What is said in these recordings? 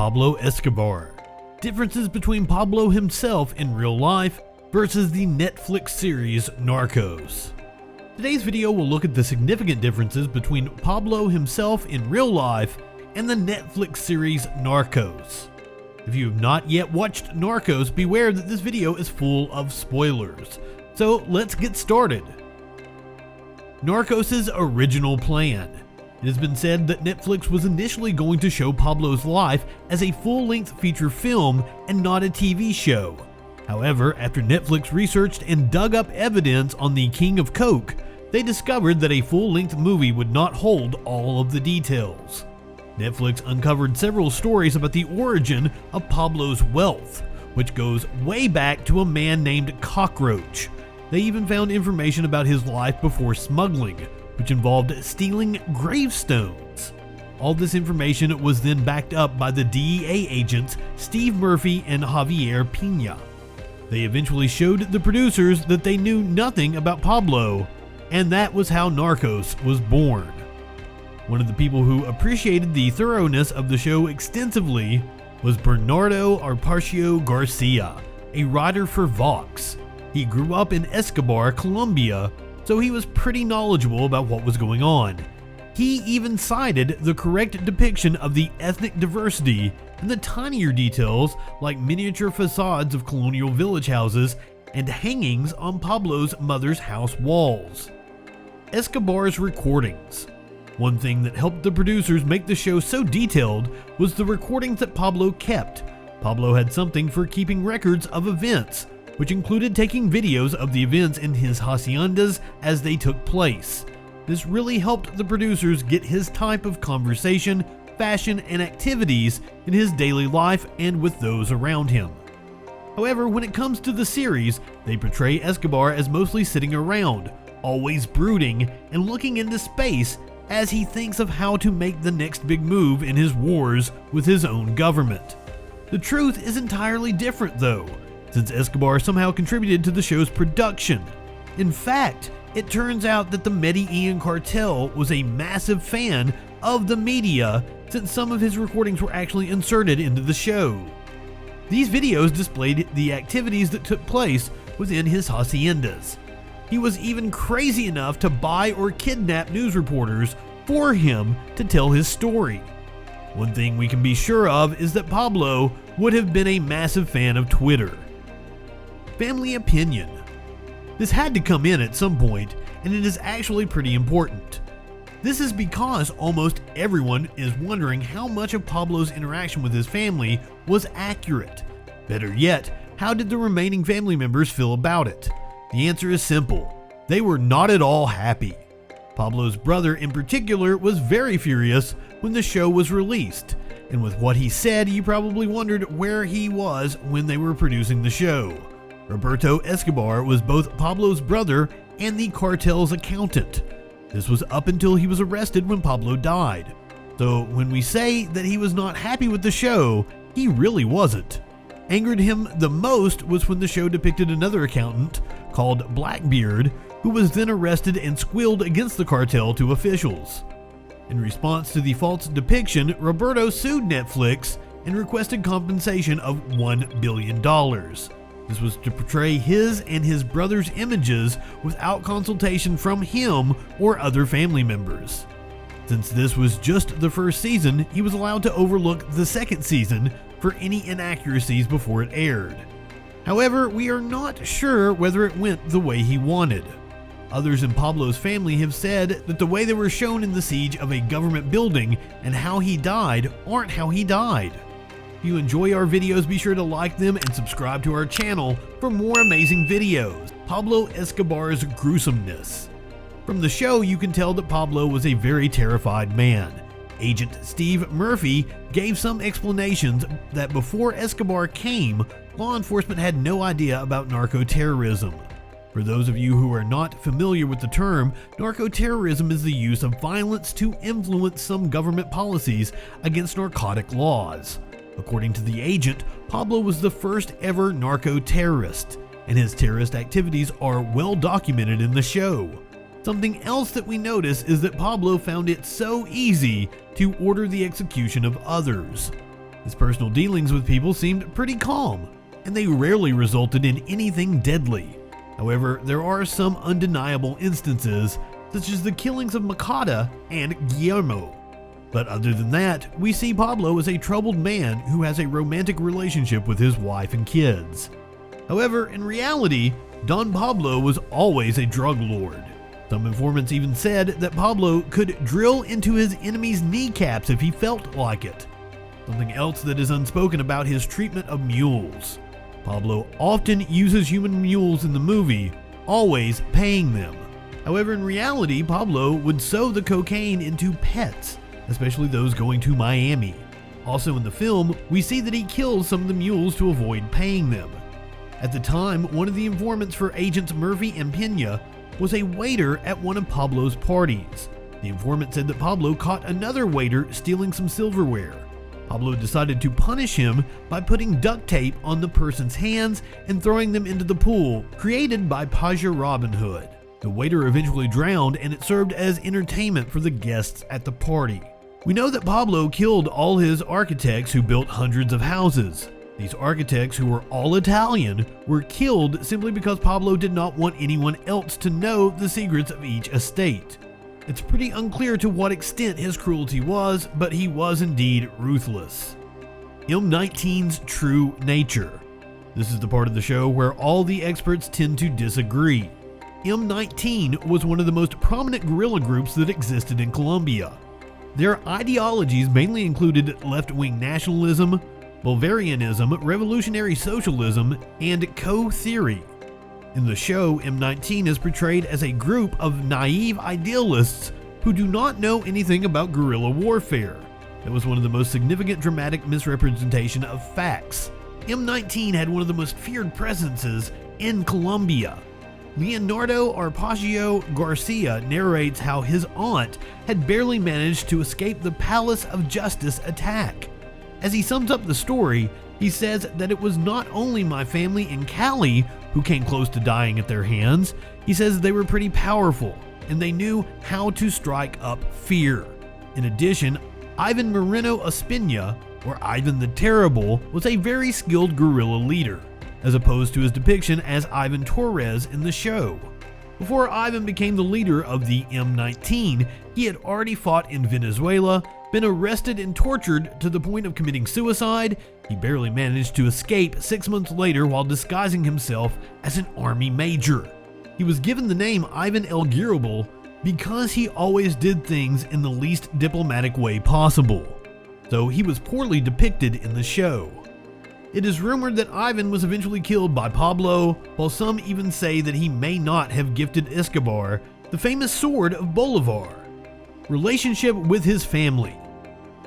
Pablo Escobar. Differences between Pablo himself in real life versus the Netflix series Narcos. Today's video will look at the significant differences between Pablo himself in real life and the Netflix series Narcos. If you have not yet watched Narcos, beware that this video is full of spoilers. So let's get started. Narcos' original plan. It has been said that Netflix was initially going to show Pablo's life as a full-length feature film and not a TV show. However, after Netflix researched and dug up evidence on the King of Coke, they discovered that a full-length movie would not hold all of the details. Netflix uncovered several stories about the origin of Pablo's wealth, which goes way back to a man named Cockroach. They even found information about his life before smuggling, which involved stealing gravestones. All this information was then backed up by the DEA agents Steve Murphy and Javier Pina. They eventually showed the producers that they knew nothing about Pablo, and that was how Narcos was born. One of the people who appreciated the thoroughness of the show extensively was Bernardo Arpacio Garcia, a writer for Vox. He grew up in Escobar, Colombia, so he was pretty knowledgeable about what was going on. He even cited the correct depiction of the ethnic diversity and the tinier details like miniature facades of colonial village houses and hangings on Pablo's mother's house walls. Escobar's recordings. One thing that helped the producers make the show so detailed was the recordings that Pablo kept. Pablo had something for keeping records of events, which included taking videos of the events in his haciendas as they took place. This really helped the producers get his type of conversation, fashion, and activities in his daily life and with those around him. However, when it comes to the series, they portray Escobar as mostly sitting around, always brooding and looking into space as he thinks of how to make the next big move in his wars with his own government. The truth is entirely different though, since Escobar somehow contributed to the show's production. In fact, it turns out that the Medellin cartel was a massive fan of the media, since some of his recordings were actually inserted into the show. These videos displayed the activities that took place within his haciendas. He was even crazy enough to buy or kidnap news reporters for him to tell his story. One thing we can be sure of is that Pablo would have been a massive fan of Twitter. Family opinion. This had to come in at some point, and it is actually pretty important. This is because almost everyone is wondering how much of Pablo's interaction with his family was accurate. Better yet, how did the remaining family members feel about it? The answer is simple. They were not at all happy. Pablo's brother in particular was very furious when the show was released, and with what he said, you probably wondered where he was when they were producing the show. Roberto Escobar was both Pablo's brother and the cartel's accountant. This was up until he was arrested when Pablo died. So when we say that he was not happy with the show, he really wasn't. Angered him the most was when the show depicted another accountant called Blackbeard, who was then arrested and squealed against the cartel to officials. In response to the false depiction, Roberto sued Netflix and requested compensation of $1 billion. This was to portray his and his brother's images without consultation from him or other family members. Since this was just the first season, he was allowed to overlook the second season for any inaccuracies before it aired. However, we are not sure whether it went the way he wanted. Others in Pablo's family have said that the way they were shown in the siege of a government building and how he died aren't how he died. If you enjoy our videos, be sure to like them and subscribe to our channel for more amazing videos. Pablo Escobar's gruesomeness. From the show, you can tell that Pablo was a very terrified man. Agent Steve Murphy gave some explanations that before Escobar came, law enforcement had no idea about narco-terrorism. For those of you who are not familiar with the term, narco-terrorism is the use of violence to influence some government policies against narcotic laws. According to the agent, Pablo was the first ever narco-terrorist, and his terrorist activities are well documented in the show. Something else that we notice is that Pablo found it so easy to order the execution of others. His personal dealings with people seemed pretty calm, and they rarely resulted in anything deadly. However, there are some undeniable instances, such as the killings of Makata and Guillermo. But other than that, we see Pablo as a troubled man who has a romantic relationship with his wife and kids. However, in reality, Don Pablo was always a drug lord. Some informants even said that Pablo could drill into his enemies' kneecaps if he felt like it. Something else that is unspoken about his treatment of mules. Pablo often uses human mules in the movie, always paying them. However, in reality, Pablo would sew the cocaine into pets, especially those going to Miami. Also in the film, we see that he kills some of the mules to avoid paying them. At the time, one of the informants for Agents Murphy and Pena was a waiter at one of Pablo's parties. The informant said that Pablo caught another waiter stealing some silverware. Pablo decided to punish him by putting duct tape on the person's hands and throwing them into the pool created by Paja Robin Hood. The waiter eventually drowned, and it served as entertainment for the guests at the party. We know that Pablo killed all his architects who built hundreds of houses. These architects, who were all Italian, were killed simply because Pablo did not want anyone else to know the secrets of each estate. It's pretty unclear to what extent his cruelty was, but he was indeed ruthless. M19's true nature. This is the part of the show where all the experts tend to disagree. M19 was one of the most prominent guerrilla groups that existed in Colombia. Their ideologies mainly included left-wing nationalism, Bolivarianism, revolutionary socialism, and co-theory. In the show, M19 is portrayed as a group of naive idealists who do not know anything about guerrilla warfare. It was one of the most significant dramatic misrepresentation of facts. M19 had one of the most feared presences in Colombia. Leonardo Arpaio Garcia narrates how his aunt had barely managed to escape the Palace of Justice attack. As he sums up the story, he says that it was not only my family in Cali who came close to dying at their hands. He says they were pretty powerful, and they knew how to strike up fear. In addition, Ivan Moreno Espina, or Ivan the Terrible, was a very skilled guerrilla leader, as opposed to his depiction as Ivan Torres in the show. Before Ivan became the leader of the M19, he had already fought in Venezuela, been arrested and tortured to the point of committing suicide. He barely managed to escape 6 months later while disguising himself as an army major. He was given the name Ivan El Girable because he always did things in the least diplomatic way possible, so he was poorly depicted in the show. It is rumored that Ivan was eventually killed by Pablo, while some even say that he may not have gifted Escobar the famous sword of Bolivar. Relationship with his family.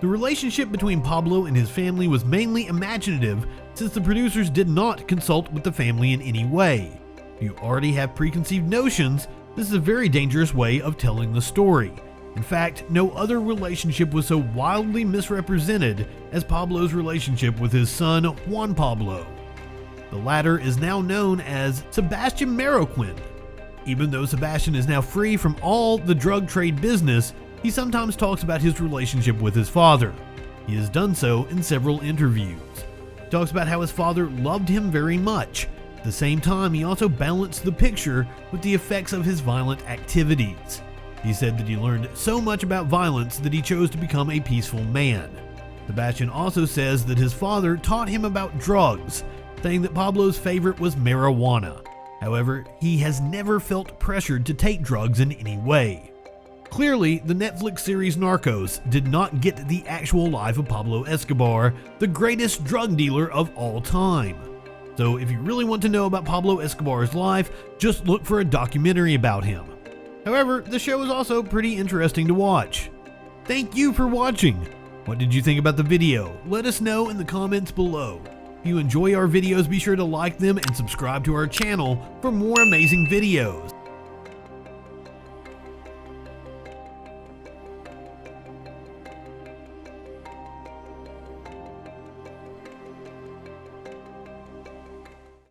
The relationship between Pablo and his family was mainly imaginative, since the producers did not consult with the family in any way. If you already have preconceived notions, this is a very dangerous way of telling the story. In fact, no other relationship was so wildly misrepresented as Pablo's relationship with his son, Juan Pablo. The latter is now known as Sebastian Marroquin. Even though Sebastian is now free from all the drug trade business, he sometimes talks about his relationship with his father. He has done so in several interviews. He talks about how his father loved him very much. At the same time, he also balanced the picture with the effects of his violent activities. He said that he learned so much about violence that he chose to become a peaceful man. Sebastian also says that his father taught him about drugs, saying that Pablo's favorite was marijuana. However, he has never felt pressured to take drugs in any way. Clearly, the Netflix series Narcos did not get the actual life of Pablo Escobar, the greatest drug dealer of all time. So if you really want to know about Pablo Escobar's life, just look for a documentary about him. However, the show is also pretty interesting to watch. Thank you for watching. What did you think about the video? Let us know in the comments below. If you enjoy our videos, be sure to like them and subscribe to our channel for more amazing videos.